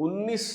19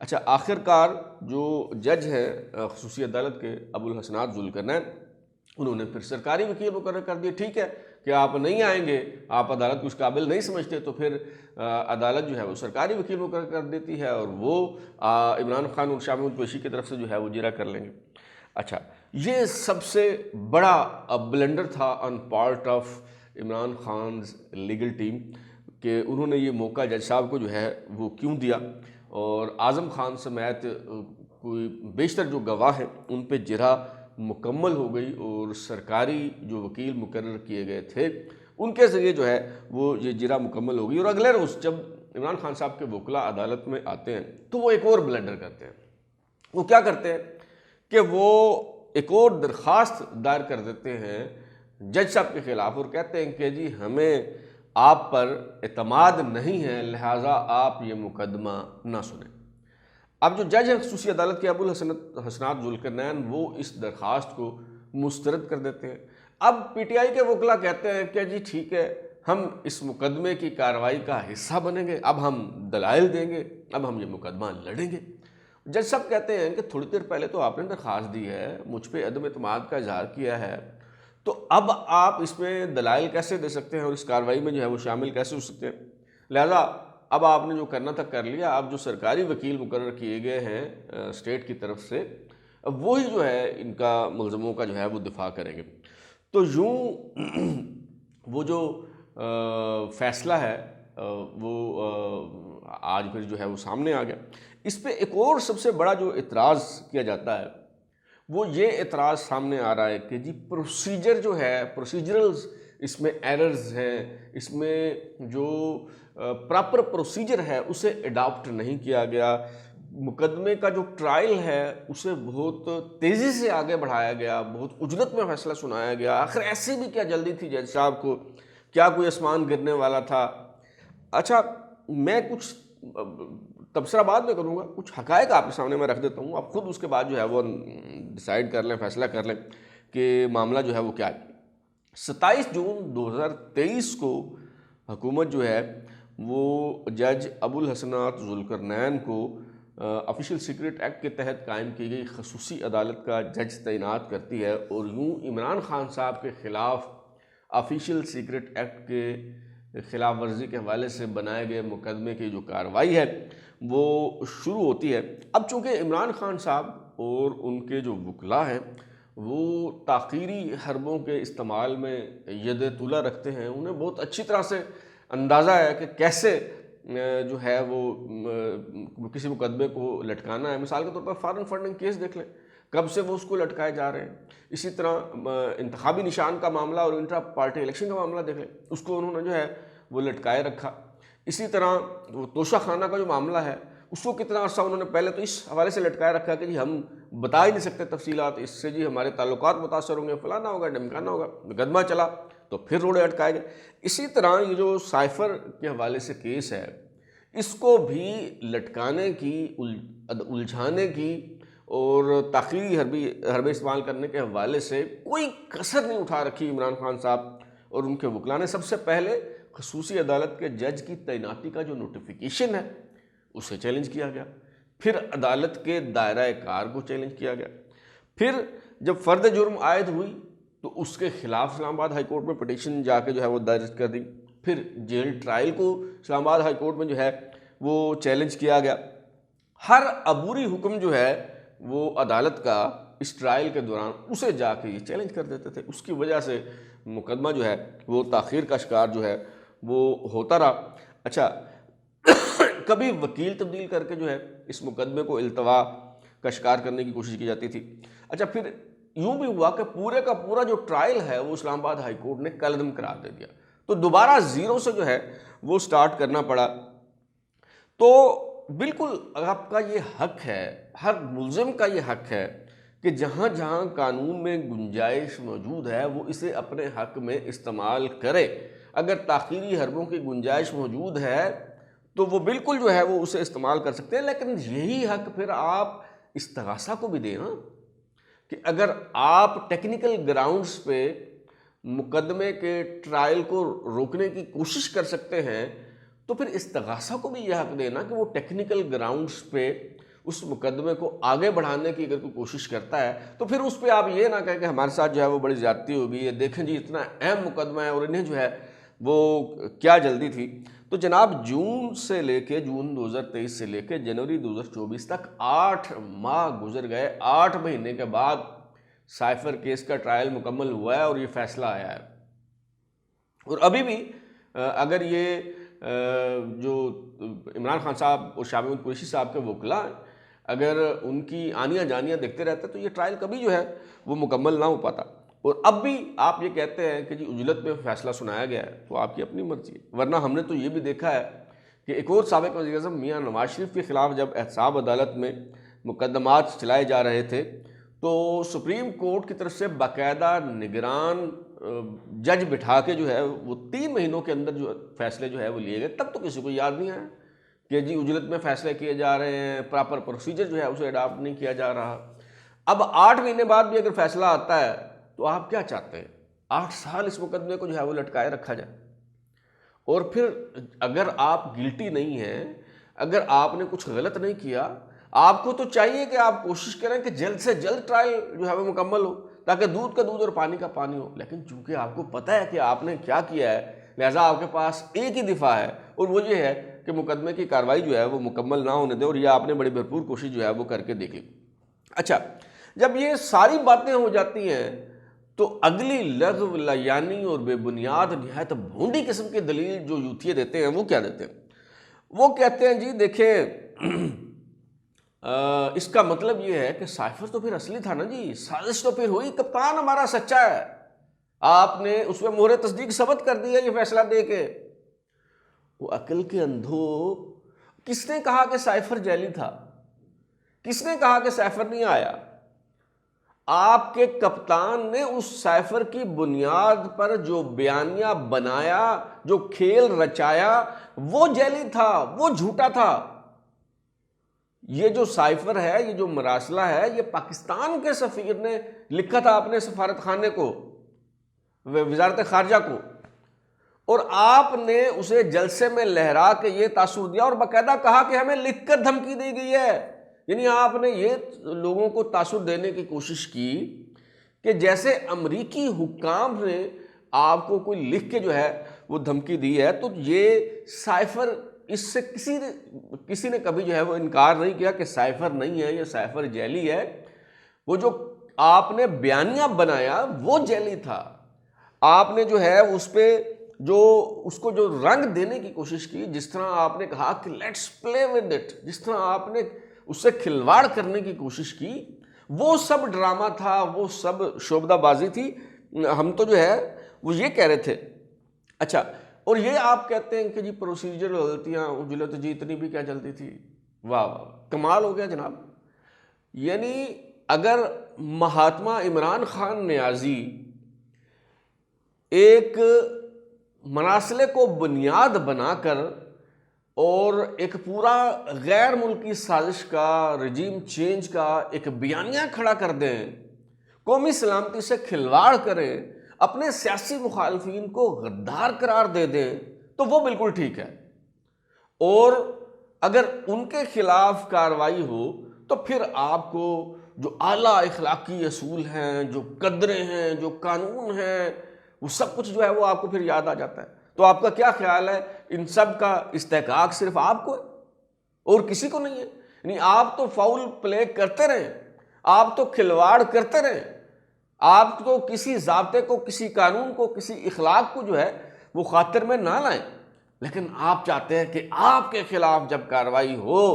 اچھا، آخر کار جو جج ہیں خصوصی عدالت کے ابوالحسنات ذوالقرنین، انہوں نے پھر سرکاری وکیل مقرر کر دیے. ٹھیک ہے کہ آپ نہیں آئیں گے، آپ عدالت کو اس قابل نہیں سمجھتے، تو پھر عدالت جو ہے وہ سرکاری وکیل مقرر کر دیتی ہے اور وہ عمران خان اور شاہ محمود قریشی کی طرف سے جو ہے وہ جرا کر لیں گے. اچھا، یہ سب سے بڑا بلنڈر تھا on part of Imran خانز legal team کہ انہوں نے یہ موقع جج صاحب کو جو ہے وہ کیوں دیا، اور اعظم خان سمیت کوئی بیشتر جو گواہ ہیں ان پہ جرا مکمل ہو گئی، اور سرکاری جو وکیل مقرر کیے گئے تھے ان کے ذریعے جو ہے وہ یہ جرا مکمل ہو گئی. اور اگلے روز جب عمران خان صاحب کے وکلاء عدالت میں آتے ہیں تو وہ ایک اور بلنڈر کرتے ہیں. وہ کیا کرتے ہیں کہ وہ ایک اور درخواست دائر کر دیتے ہیں جج صاحب کے خلاف، اور کہتے ہیں کہ جی ہمیں آپ پر اعتماد نہیں ہے، لہٰذا آپ یہ مقدمہ نہ سنیں. اب جو جج ہیں خصوصی عدالت کے ابوالحسنات ذوالقرنین، وہ اس درخواست کو مسترد کر دیتے ہیں. اب پی ٹی آئی کے وکلاء کہتے ہیں کہ جی ٹھیک ہے، ہم اس مقدمے کی کارروائی کا حصہ بنیں گے، اب ہم دلائل دیں گے، اب ہم یہ مقدمہ لڑیں گے. جج صاحب کہتے ہیں کہ تھوڑی دیر پہلے تو آپ نے درخواست دی ہے، مجھ پہ عدم اعتماد کا اظہار کیا ہے، تو اب آپ اس میں دلائل کیسے دے سکتے ہیں اور اس کارروائی میں جو ہے وہ شامل کیسے ہو سکتے ہیں؟ لہذا اب آپ نے جو کرنا تھا کر لیا. اب جو سرکاری وکیل مقرر کیے گئے ہیں اسٹیٹ کی طرف سے، اب وہی جو ہے ان کا ملزموں کا جو ہے وہ دفاع کریں گے. تو یوں وہ جو فیصلہ ہے وہ آج پھر جو ہے وہ سامنے آ گیا. اس پہ ایک اور سب سے بڑا جو اعتراض کیا جاتا ہے وہ یہ اعتراض سامنے آ رہا ہے کہ جی پروسیجر جو ہے، پروسیجرلز اس میں ایررز ہیں، اس میں جو پراپر پروسیجر ہے اسے اڈاپٹ نہیں کیا گیا. مقدمے کا جو ٹرائل ہے اسے بہت تیزی سے آگے بڑھایا گیا، بہت عجلت میں فیصلہ سنایا گیا. آخر ایسے بھی کیا جلدی تھی جج صاحب کو؟ کیا کوئی آسمان گرنے والا تھا؟ اچھا، میں کچھ تبصرہ بعد میں کروں گا، کچھ حقائق آپ کے سامنے میں رکھ دیتا ہوں، آپ خود اس کے بعد جو ہے وہ ڈیسائیڈ کر لیں، فیصلہ کر لیں کہ معاملہ جو ہے وہ کیا ہے. 27 جون 2023 کو حکومت جو ہے وہ جج ابوالحسنات ذوالقرنین کو آفیشیل سیکرٹ ایکٹ کے تحت قائم کی گئی خصوصی عدالت کا جج تعینات کرتی ہے، اور یوں عمران خان صاحب کے خلاف آفیشیل سیکرٹ ایکٹ کے خلاف ورزی کے حوالے سے بنائے گئے مقدمے کی جو کارروائی ہے وہ شروع ہوتی ہے. اب چونکہ عمران خان صاحب اور ان کے جو وکلاء ہیں وہ تاخیری حربوں کے استعمال میں ید طولہ رکھتے ہیں، انہیں بہت اچھی طرح سے اندازہ ہے کہ کیسے جو ہے وہ کسی مقدمے کو لٹکانا ہے. مثال کے طور پر فارن فنڈنگ کیس دیکھ لیں، کب سے وہ اس کو لٹکائے جا رہے ہیں. اسی طرح انتخابی نشان کا معاملہ اور انٹرا پارٹی الیکشن کا معاملہ دیکھ لیں، اس کو انہوں نے جو ہے وہ لٹکائے رکھا. اسی طرح وہ توشہ خانہ کا جو معاملہ ہے اس کو کتنا عرصہ انہوں نے پہلے تو اس حوالے سے لٹکائے رکھا کہ جی ہم بتا ہی نہیں سکتے تفصیلات، اس سے جی ہمارے تعلقات متاثر ہوں گے، فلانا ہوگا، ڈھمکانا ہوگا. مقدمہ چلا تو پھر روڑے اٹکائے گئے. اسی طرح یہ جو سائفر کے حوالے سے کیس ہے اس کو بھی لٹکانے کی، الجھانے کی اور تاخیری حربے استعمال کرنے کے حوالے سے کوئی کسر نہیں اٹھا رکھی عمران خان صاحب اور ان کے وکلاء نے. سب سے پہلے خصوصی عدالت کے جج کی تعیناتی کا جو نوٹیفیکیشن ہے اسے چیلنج کیا گیا، پھر عدالت کے دائرہ کار کو چیلنج کیا گیا، پھر جب فرد جرم عائد ہوئی تو اس کے خلاف اسلام آباد ہائی کورٹ میں پٹیشن جا کے جو ہے وہ درج کر دی، پھر جیل ٹرائل کو اسلام آباد ہائی کورٹ میں جو ہے وہ چیلنج کیا گیا. ہر عبوری حکم جو ہے وہ عدالت کا اس ٹرائل کے دوران اسے جا کے یہ چیلنج کر دیتے تھے. اس کی وجہ سے مقدمہ جو ہے وہ تاخیر کا شکار جو ہے وہ ہوتا رہا. اچھا، کبھی وکیل تبدیل کر کے جو ہے اس مقدمے کو التوا کا شکار کرنے کی کوشش کی جاتی تھی. اچھا، پھر یوں بھی ہوا کہ پورے کا پورا جو ٹرائل ہے وہ اسلام آباد ہائی کورٹ نے کالعدم قرار دے دیا، تو دوبارہ زیرو سے جو ہے وہ سٹارٹ کرنا پڑا. تو بالکل آپ کا یہ حق ہے، ہر ملزم کا یہ حق ہے کہ جہاں جہاں قانون میں گنجائش موجود ہے وہ اسے اپنے حق میں استعمال کرے. اگر تاخیری حربوں کی گنجائش موجود ہے تو وہ بالکل جو ہے وہ اسے استعمال کر سکتے ہیں، لیکن یہی حق پھر آپ استغاثہ کو بھی دیں نا، کہ اگر آپ ٹیکنیکل گراؤنڈز پہ مقدمے کے ٹرائل کو روکنے کی کوشش کر سکتے ہیں تو پھر استغاثہ کو بھی یہ حق دینا کہ وہ ٹیکنیکل گراؤنڈز پہ اس مقدمے کو آگے بڑھانے کی اگر کوئی کوشش کرتا ہے تو پھر اس پہ آپ یہ نہ کہیں کہ ہمارے ساتھ جو ہے وہ بڑی زیادتی ہوگی ہے، دیکھیں جی اتنا اہم مقدمہ ہے اور انہیں جو ہے وہ کیا جلدی تھی۔ تو جناب جون 2023 سے لے کے جنوری 2024 تک 8 ماہ گزر گئے، 8 مہینے کے بعد سائفر کیس کا ٹرائل مکمل ہوا ہے اور یہ فیصلہ آیا ہے۔ اور ابھی بھی اگر یہ جو عمران خان صاحب اور شاہ محمود قریشی صاحب کے وکلاء ہیں، اگر ان کی آنیاں جانیاں دیکھتے رہتے تو یہ ٹرائل کبھی جو ہے وہ مکمل نہ ہو پاتا۔ اور اب بھی آپ یہ کہتے ہیں کہ جی عجلت میں فیصلہ سنایا گیا ہے، تو آپ کی اپنی مرضی ہے، ورنہ ہم نے تو یہ بھی دیکھا ہے کہ ایک اور سابق وزیر اعظم میاں نواز شریف کے خلاف جب احتساب عدالت میں مقدمات چلائے جا رہے تھے تو سپریم کورٹ کی طرف سے باقاعدہ نگران جج بٹھا کے جو ہے وہ 3 مہینوں کے اندر جو فیصلے جو ہے وہ لیے گئے، تب تو کسی کو یاد نہیں آیا کہ جی اجلت میں فیصلے کیے جا رہے ہیں، پراپر پروسیجر جو ہے اسے اڈاپٹ نہیں کیا جا رہا۔ اب 8 مہینے بعد بھی اگر فیصلہ آتا ہے تو آپ کیا چاہتے ہیں؟ 8 سال اس مقدمے کو جو ہے وہ لٹکائے رکھا جائے، اور پھر اگر آپ گلٹی نہیں ہیں، اگر آپ نے کچھ غلط نہیں کیا، آپ کو تو چاہیے کہ آپ کوشش کریں کہ جلد سے جلد ٹرائل جو ہے وہ مکمل ہو تاکہ دودھ کا دودھ اور پانی کا پانی ہو۔ لیکن چونکہ آپ کو پتہ ہے کہ آپ نے کیا کیا ہے، لہٰذا آپ کے پاس ایک ہی دفاع ہے اور وہ یہ ہے کہ مقدمے کی کارروائی جو ہے وہ مکمل نہ ہونے دے، اور یہ آپ نے بڑی بھرپور کوشش جو ہے وہ کر کے دیکھ لی۔ اچھا، جب یہ ساری باتیں ہو جاتی ہیں تو اگلی لغو لایانی اور بے بنیاد نہایت بھونڈی قسم کی دلیل جو یوتھیے دیتے ہیں وہ کیا دیتے ہیں؟ وہ کہتے ہیں جی دیکھیں اس کا مطلب یہ ہے کہ سائفر تو پھر اصلی تھا نا جی، سازش تو پھر ہوئی، کپتان ہمارا سچا ہے، آپ نے اس میں مہر تصدیق ثبت کر دی ہے یہ فیصلہ دے کے۔ وہ عقل کے اندھو، کس نے کہا کہ سائفر جعلی تھا؟ کس نے کہا کہ سائفر نہیں آیا؟ آپ کے کپتان نے اس سائفر کی بنیاد پر جو بیانیہ بنایا، جو کھیل رچایا، وہ جعلی تھا، وہ جھوٹا تھا۔ یہ جو سائفر ہے، یہ جو مراسلہ ہے، یہ پاکستان کے سفیر نے لکھا تھا اپنے سفارت خانے کو، وزارت خارجہ کو، اور آپ نے اسے جلسے میں لہرا کے یہ تاثر دیا اور باقاعدہ کہا کہ ہمیں لکھ کر دھمکی دی گئی ہے۔ یعنی آپ نے یہ لوگوں کو تاثر دینے کی کوشش کی کہ جیسے امریکی حکام نے آپ کو کوئی لکھ کے جو ہے وہ دھمکی دی ہے، تو یہ سائفر، اس سے کسی نے کبھی جو ہے وہ انکار نہیں کیا کہ سائفر نہیں ہے، یہ سائفر جعلی ہے۔ وہ جو آپ نے بیانیہ بنایا وہ جعلی تھا۔ آپ نے جو ہے اس پہ اس کو جو رنگ دینے کی کوشش کی، جس طرح آپ نے کہا کہ لیٹس پلے ود اٹ، جس طرح آپ نے اس سے کھلواڑ کرنے کی کوشش کی، وہ سب ڈرامہ تھا، وہ سب شعبدہ بازی تھی۔ ہم تو جو ہے وہ یہ کہہ رہے تھے۔ اچھا، اور یہ آپ کہتے ہیں کہ جی پروسیجر غلطیاں، اجلت جی اتنی بھی کیا جلدی تھی؟ واہ واہ، کمال ہو گیا جناب۔ یعنی اگر مہاتما عمران خان نیازی ایک مراسلے کو بنیاد بنا کر اور ایک پورا غیر ملکی سازش کا، رجیم چینج کا ایک بیانیہ کھڑا کر دیں، قومی سلامتی سے کھلواڑ کریں، اپنے سیاسی مخالفین کو غدار قرار دے دیں، تو وہ بالکل ٹھیک ہے۔ اور اگر ان کے خلاف کارروائی ہو تو پھر آپ کو جو اعلیٰ اخلاقی اصول ہیں، جو قدریں ہیں، جو قانون ہیں، وہ سب کچھ جو ہے وہ آپ کو پھر یاد آ جاتا ہے۔ تو آپ کا کیا خیال ہے؟ ان سب کا استحقاق صرف آپ کو ہے اور کسی کو نہیں ہے؟ یعنی آپ تو فاؤل پلے کرتے رہیں، آپ تو کھلواڑ کرتے رہیں، آپ تو کسی ضابطے کو، کسی قانون کو، کسی اخلاق کو جو ہے وہ خاطر میں نہ لائیں، لیکن آپ چاہتے ہیں کہ آپ کے خلاف جب کارروائی ہو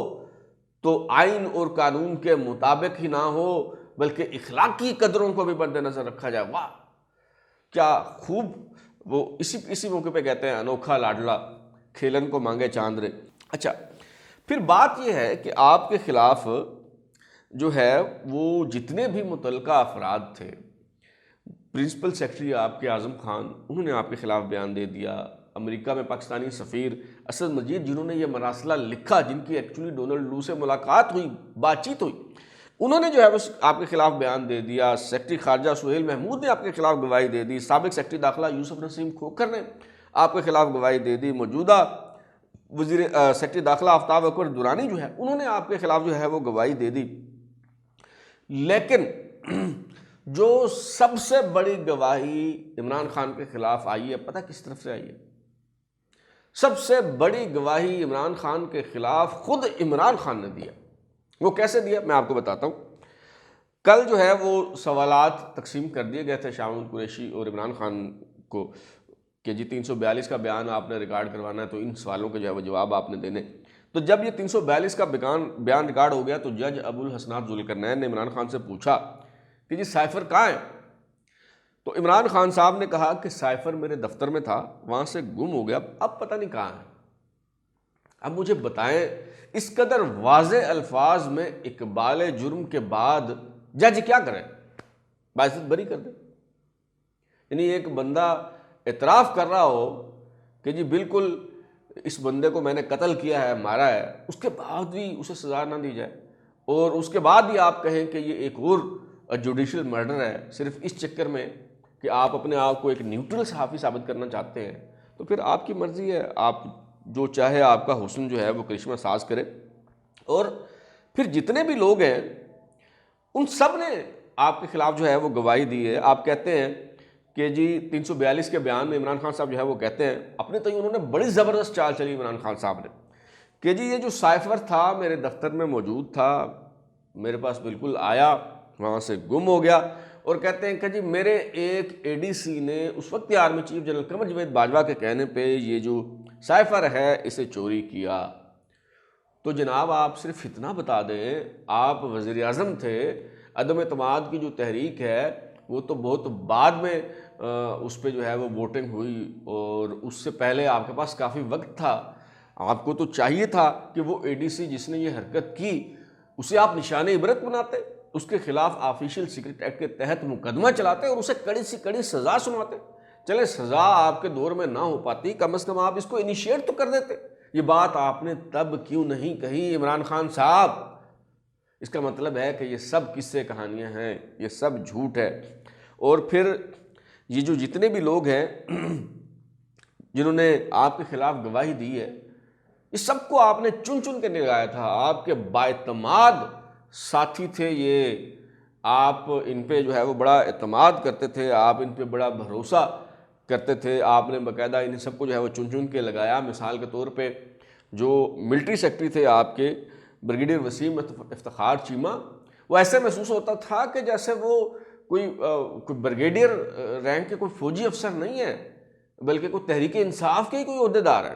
تو آئین اور قانون کے مطابق ہی نہ ہو بلکہ اخلاقی قدروں کو بھی مد نظر رکھا جائے۔ واہ، کیا خوب! وہ اسی موقع پہ کہتے ہیں انوکھا لاڈلا کھیلن کو مانگے چاند رے۔ اچھا، پھر بات یہ ہے کہ آپ کے خلاف جو ہے وہ جتنے بھی متعلقہ افراد تھے، پرنسپل سیکرٹری آپ کے اعظم خان، انہوں نے آپ کے خلاف بیان دے دیا، امریکہ میں پاکستانی سفیر اسد مجید جنہوں نے یہ مراسلہ لکھا، جن کی ایکچولی ڈونلڈ لو سے ملاقات ہوئی، بات چیت ہوئی، انہوں نے جو ہے آپ کے خلاف بیان دے دیا۔ سیکرٹری خارجہ سہیل محمود نے آپ کے خلاف گواہی دے دی، سابق سیکرٹری داخلہ یوسف نسیم کھوکھر نے آپ کے خلاف گواہی دے دی، موجودہ وزیر سیکرٹری داخلہ آفتاب اکبر درانی جو ہے انہوں نے آپ کے خلاف جو ہے وہ گواہی دے دی. لیکن جو سب سے بڑی گواہی عمران خان کے خلاف آئی ہے، پتہ کس طرف سے آئی ہے؟ سب سے بڑی گواہی عمران خان کے خلاف خود عمران خان نے دیا. وہ کیسے دیا میں آپ کو بتاتا ہوں. کل جو ہے وہ سوالات تقسیم کر دیے گئے تھے شاہ محمود قریشی اور عمران خان کو کہ جی 342 کا بیان آپ نے ریکارڈ کروانا ہے، تو ان سوالوں کے جو ہے وہ جواب آپ نے دینے. تو جب یہ 342 کا بیان ریکارڈ ہو گیا تو جج ابو الحسنات ذوالقرنین نے عمران خان سے پوچھا کہ جی سائفر کہاں ہے؟ تو عمران خان صاحب نے کہا کہ سائفر میرے دفتر میں تھا، وہاں سے گم ہو گیا، اب پتہ نہیں کہاں ہے. اب مجھے بتائیں اس قدر واضح الفاظ میں اقبال جرم کے بعد جج کیا کرے؟ باعث بری کر دے. یعنی ایک بندہ اعتراف کر رہا ہو کہ جی بالکل اس بندے کو میں نے قتل کیا ہے، مارا ہے، اس کے بعد بھی اسے سزا نہ دی جائے، اور اس کے بعد بھی آپ کہیں کہ یہ ایک اور جوڈیشل مرڈر ہے صرف اس چکر میں کہ آپ اپنے آپ کو ایک نیوٹرل صحافی ثابت کرنا چاہتے ہیں. تو پھر آپ کی مرضی ہے، آپ جو چاہے آپ کا حسن جو ہے وہ کرشمہ ساز کرے. اور پھر جتنے بھی لوگ ہیں ان سب نے آپ کے خلاف جو ہے وہ گواہی دی ہے. آپ کہتے ہیں کہ جی 342 کے بیان میں عمران خان صاحب جو ہے وہ کہتے ہیں اپنے تو انہوں نے بڑی زبردست چال چلی عمران خان صاحب نے کہ جی یہ جو سائفر تھا میرے دفتر میں موجود تھا، میرے پاس بالکل آیا، وہاں سے گم ہو گیا. اور کہتے ہیں کہ جی میرے ایک اے ڈی سی نے اس وقت army chief general Qamar Javed Bajwa کے کہنے پہ یہ جو سائفر ہے اسے چوری کیا. تو جناب آپ صرف اتنا بتا دیں، آپ وزیر اعظم تھے، عدم اعتماد کی جو تحریک ہے وہ تو بہت بعد میں اس پہ جو ہے وہ ووٹنگ ہوئی، اور اس سے پہلے آپ کے پاس کافی وقت تھا. آپ کو تو چاہیے تھا کہ وہ اے ڈی سی جس نے یہ حرکت کی اسے آپ نشان عبرت بناتے، اس کے خلاف آفیشیل سیکرٹ ایکٹ کے تحت مقدمہ چلاتے اور اسے کڑی سی کڑی سزا سنواتے. چلے سزا آپ کے دور میں نہ ہو پاتی، کم از کم آپ اس کو انیشیٹ تو کر دیتے. یہ بات آپ نے تب کیوں نہیں کہی عمران خان صاحب؟ اس کا مطلب ہے کہ یہ سب قصے کہانیاں ہیں، یہ سب جھوٹ ہے. اور پھر یہ جو جتنے بھی لوگ ہیں جنہوں نے آپ کے خلاف گواہی دی ہے، اس سب کو آپ نے چن چن کے لگایا تھا. آپ کے بااعتماد ساتھی تھے یہ، آپ ان پہ جو ہے وہ بڑا اعتماد کرتے تھے، آپ ان پہ بڑا بھروسہ کرتے تھے. آپ نے باقاعدہ ان سب کو جو ہے وہ چن چن کے لگایا. مثال کے طور پہ جو ملٹری سیکرٹری تھے آپ کے بریگیڈیئر وسیم افتخار چیمہ، وہ ایسے محسوس ہوتا تھا کہ جیسے وہ کوئی بریگیڈیئر رینک کے کوئی فوجی افسر نہیں ہے، بلکہ کوئی تحریک انصاف کے ہی کوئی عہدیدار ہے.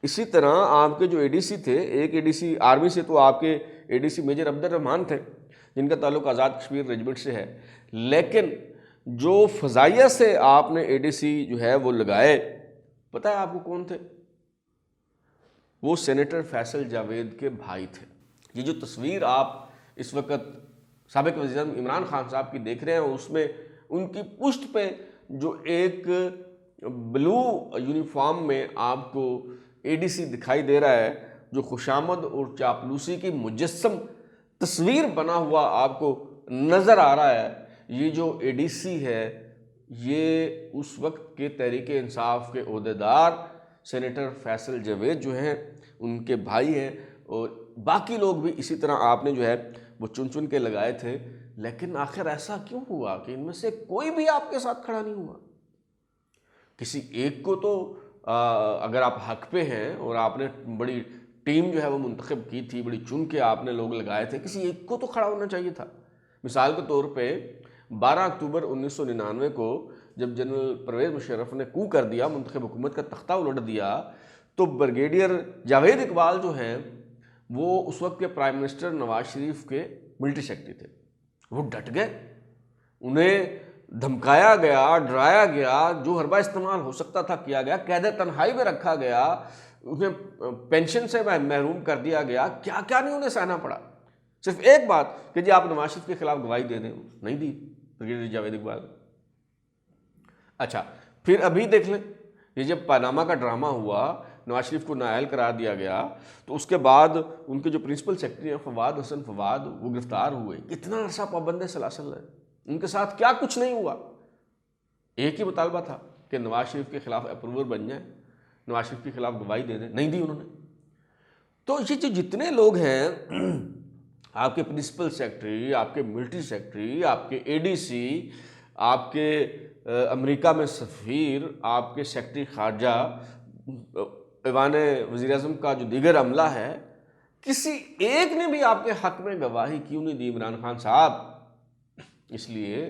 اسی طرح آپ کے جو اے ڈی سی تھے، ایک اے ڈی سی آرمی سے تو آپ کے اے ڈی سی میجر عبد الرحمان تھے جن کا تعلق آزاد کشمیر ریجمنٹ سے ہے. لیکن جو فضائیہ سے آپ نے اے ڈی سی جو ہے وہ لگائے، پتہ ہے آپ کو کون تھے؟ وہ سینیٹر فیصل جاوید کے بھائی تھے. یہ جو تصویر آپ اس وقت سابق وزیر اعظم عمران خان صاحب کی دیکھ رہے ہیں، اس میں ان کی پشت پہ جو ایک بلو یونیفارم میں آپ کو اے ڈی سی دکھائی دے رہا ہے، جو خوشامد اور چاپلوسی کی مجسم تصویر بنا ہوا آپ کو نظر آ رہا ہے، یہ جو اے ڈی سی ہے یہ اس وقت کے تحریک انصاف کے عہدیدار سینیٹر فیصل جاوید جو ہیں ان کے بھائی ہیں. اور باقی لوگ بھی اسی طرح آپ نے جو ہے وہ چن چن کے لگائے تھے. لیکن آخر ایسا کیوں ہوا کہ ان میں سے کوئی بھی آپ کے ساتھ کھڑا نہیں ہوا؟ کسی ایک کو تو اگر آپ حق پہ ہیں اور آپ نے بڑی ٹیم جو ہے وہ منتخب کی تھی، بڑی چن کے آپ نے لوگ لگائے تھے، کسی ایک کو تو کھڑا ہونا چاہیے تھا. مثال کے طور پہ 12 اکتوبر 1999 کو جب جنرل پرویز مشرف نے کو کر دیا، منتخب حکومت کا تختہ الٹ دیا، تو بریگیڈیئر جاوید اقبال جو ہیں وہ اس وقت کے پرائم منسٹر نواز شریف کے ملٹری سیکرٹری تھے. وہ ڈٹ گئے، انہیں دھمکایا گیا، ڈرایا گیا، جو حربہ استعمال ہو سکتا تھا کیا گیا، قید تنہائی میں رکھا گیا، انہیں پینشن سے محروم کر دیا گیا. کیا کیا نہیں انہیں سہنا پڑا، صرف ایک بات کہ جی آپ نواز شریف کے خلاف گواہی دے دیں، نہیں دی بریگیڈیئر جاوید اقبال. اچھا پھر ابھی دیکھ لیں، یہ جب پاناما کا ڈرامہ ہوا، نواز شریف کو نااہل قرار دیا گیا، تو اس کے بعد ان کے جو پرنسپل سیکرٹری ہیں فواد حسن فواد، وہ گرفتار ہوئے. کتنا عرصہ پابند سلاسل ہے، ان کے ساتھ کیا کچھ نہیں ہوا. ایک ہی مطالبہ تھا کہ نواز شریف کے خلاف اپروور بن جائیں، نواز شریف کے خلاف گواہی دے دیں، نہیں دی انہوں نے۔ تو یہ جو جتنے لوگ ہیں، آپ کے پرنسپل سیکرٹری، آپ کے ملٹری سیکرٹری، آپ کے اے ڈی سی، آپ کے امریکہ میں سفیر، آپ کے سیکرٹری خارجہ، ایوان وزیر اعظم کا جو دیگر عملہ ہے، کسی ایک نے بھی آپ کے حق میں گواہی کیوں نہیں دی عمران خان صاحب؟ اس لیے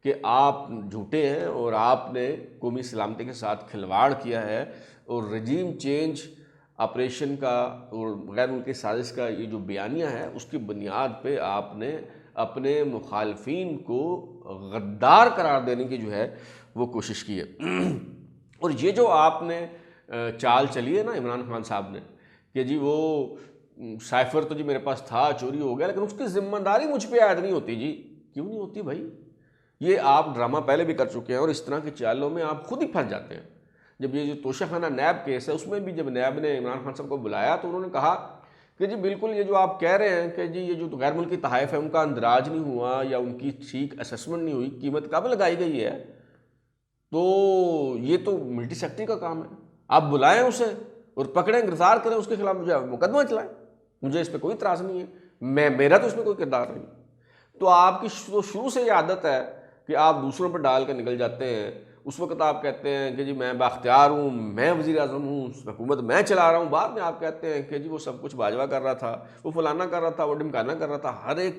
کہ آپ جھوٹے ہیں اور آپ نے قومی سلامتی کے ساتھ کھلواڑ کیا ہے، اور رجیم چینج آپریشن کا اور غیر ملکی سازش کا یہ جو بیانیہ ہے، اس کی بنیاد پہ آپ نے اپنے مخالفین کو غدار قرار دینے کی جو ہے وہ کوشش کی ہے۔ اور یہ جو آپ نے چال چلی ہے نا عمران خان صاحب نے، کہ جی وہ سائفر تو جی میرے پاس تھا، چوری ہو گیا، لیکن اس کی ذمہ داری مجھ پہ عائد نہیں ہوتی۔ جی کیوں نہیں ہوتی بھائی؟ یہ آپ ڈرامہ پہلے بھی کر چکے ہیں، اور اس طرح کی چالوں میں آپ خود ہی پھنس جاتے ہیں۔ جب یہ جو توشہ خانہ نیب کیس ہے، اس میں بھی جب نیب نے عمران خان صاحب کو بلایا تو انہوں نے کہا کہ جی بالکل یہ جو آپ کہہ رہے ہیں کہ جی یہ جو غیر ملکی تحائف ہے ان کا اندراج نہیں ہوا یا ان کی ٹھیک اسسمنٹ نہیں ہوئی، قیمت کب لگائی گئی ہے، تو یہ تو ملٹری سیکرٹری کا کام ہے، آپ بلائیں اسے اور پکڑیں، گرفتار کریں، اس کے خلاف مجھے مقدمہ چلائیں، مجھے اس پہ کوئی اعتراض نہیں ہے، میرا تو اس میں کوئی کردار نہیں۔ تو آپ کی شروع سے یہ عادت ہے کہ آپ دوسروں پر ڈال کے نکل جاتے ہیں۔ اس وقت آپ کہتے ہیں کہ جی میں بااختیار ہوں، میں وزیر اعظم ہوں، حکومت میں چلا رہا ہوں، بعد میں آپ کہتے ہیں کہ جی وہ سب کچھ باجوہ کر رہا تھا، وہ فلانا کر رہا تھا، وہ ڈمکانا کر رہا تھا۔ ہر ایک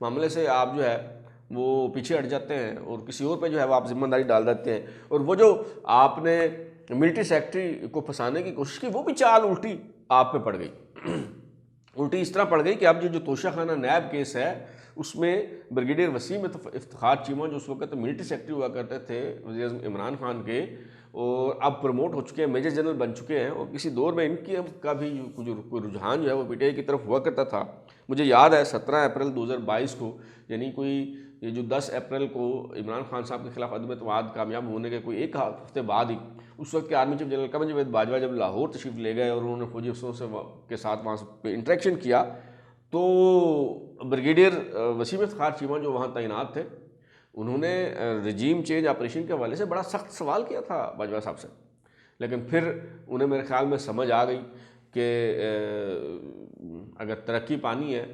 معاملے سے آپ جو ہے وہ پیچھے ہٹ جاتے ہیں اور کسی اور پہ جو ہے وہ آپ ذمہ داری ڈال دیتے ہیں۔ اور وہ جو آپ نے ملٹری سیکرٹری کو پھنسانے کی کوشش کی، وہ بھی چال الٹی آپ پہ پڑ گئی۔ الٹی اس طرح پڑ گئی کہ اب جو توشہ خانہ نیب کیس ہے، اس میں بریگیڈیئر وسیم افتخار چیمہ جو اس وقت ملٹری سیکرٹری ہوا کرتے تھے وزیر اعظم عمران خان کے، اور اب پروموٹ ہو چکے ہیں، میجر جنرل بن چکے ہیں، اور کسی دور میں ان کی کا بھی کوئی رجحان جو ہے وہ پی ٹی آئی کی طرف ہوا کرتا تھا۔ مجھے یاد ہے 17 اپریل 2022 کو، یعنی کوئی یہ جو 10 اپریل کو عمران خان صاحب کے خلاف عدم اعتماد کامیاب ہونے کے کوئی ایک ہفتے بعد ہی، اس وقت کے army chief general Qamar Javed Bajwa جب لاہور تشریف لے گئے اور انہوں نے فوجی افسروں کے ساتھ وہاں پہ انٹریکشن کیا، تو بریگیڈیئر وسیم افتخار چیمہ جو وہاں تعینات تھے، انہوں نے رجیم چینج آپریشن کے حوالے سے بڑا سخت سوال کیا تھا باجوہ صاحب سے، لیکن پھر انہیں میرے خیال میں سمجھ آ گئی کہ اگر ترقی پانی ہے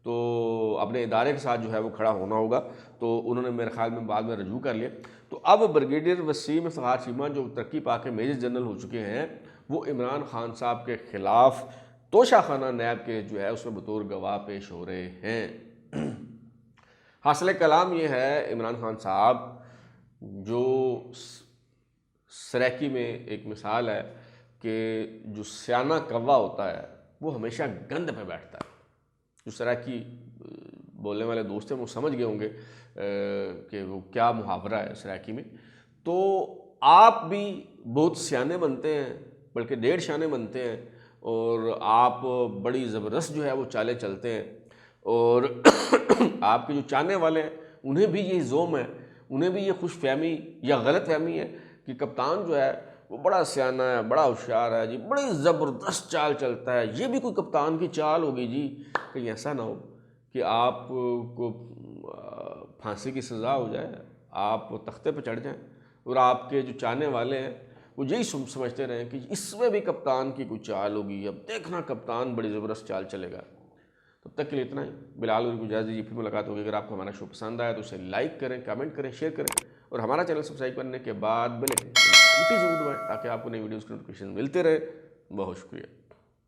تو اپنے ادارے کے ساتھ جو ہے وہ کھڑا ہونا ہوگا، تو انہوں نے میرے خیال میں بعد میں رجوع کر لیا۔ تو اب بریگیڈیئر وسیم افتخار چیمہ جو ترقی پا کے میجر جنرل ہو چکے ہیں، وہ عمران خان صاحب کے خلاف توشہ خانہ نیب کے جو ہے اس میں بطور گواہ پیش ہو رہے ہیں۔ حاصل کلام یہ ہے عمران خان صاحب جو سریکی میں ایک مثال ہے کہ جو سیانہ کوا ہوتا ہے وہ ہمیشہ گند پہ بیٹھتا ہے۔ جو سریکی بولنے والے دوست ہیں وہ سمجھ گئے ہوں گے کہ وہ کیا محاورہ ہے سریکی میں۔ تو آپ بھی بہت سیانے بنتے ہیں، بلکہ 1.5 شانے بنتے ہیں، اور آپ بڑی زبردست جو ہے وہ چالیں چلتے ہیں، اور آپ کے جو چاہنے والے ہیں انہیں بھی یہ زوم ہے، انہیں بھی یہ خوش فہمی یا غلط فہمی ہے کہ کپتان جو ہے وہ بڑا سیانہ ہے، بڑا ہوشیار ہے جی، بڑی زبردست چال چلتا ہے، یہ بھی کوئی کپتان کی چال ہوگی جی۔ کہیں ایسا نہ ہو کہ آپ کو پھانسی کی سزا ہو جائے، آپ تختے پہ چڑھ جائیں، اور آپ کے جو چاہنے والے ہیں وہ یہی سمجھتے رہیں کہ اس میں بھی کپتان کی کوئی چال ہوگی، اب دیکھنا کپتان بڑی زبردست چال چلے گا۔ تب تک کے لیے اتنا ہی، بلال غوری کو اجازت دیجیے، پھر ملاقات ہوگی۔ اگر آپ کو ہمارا شو پسند آیا تو اسے لائک کریں، کمنٹ کریں، شیئر کریں، اور ہمارا چینل سبسکرائب کرنے کے بعد بیل آئکن ضرور دبائیں تاکہ آپ کو نئی ویڈیوز کی نوٹیفیکیشن ملتے رہے۔ بہت شکریہ۔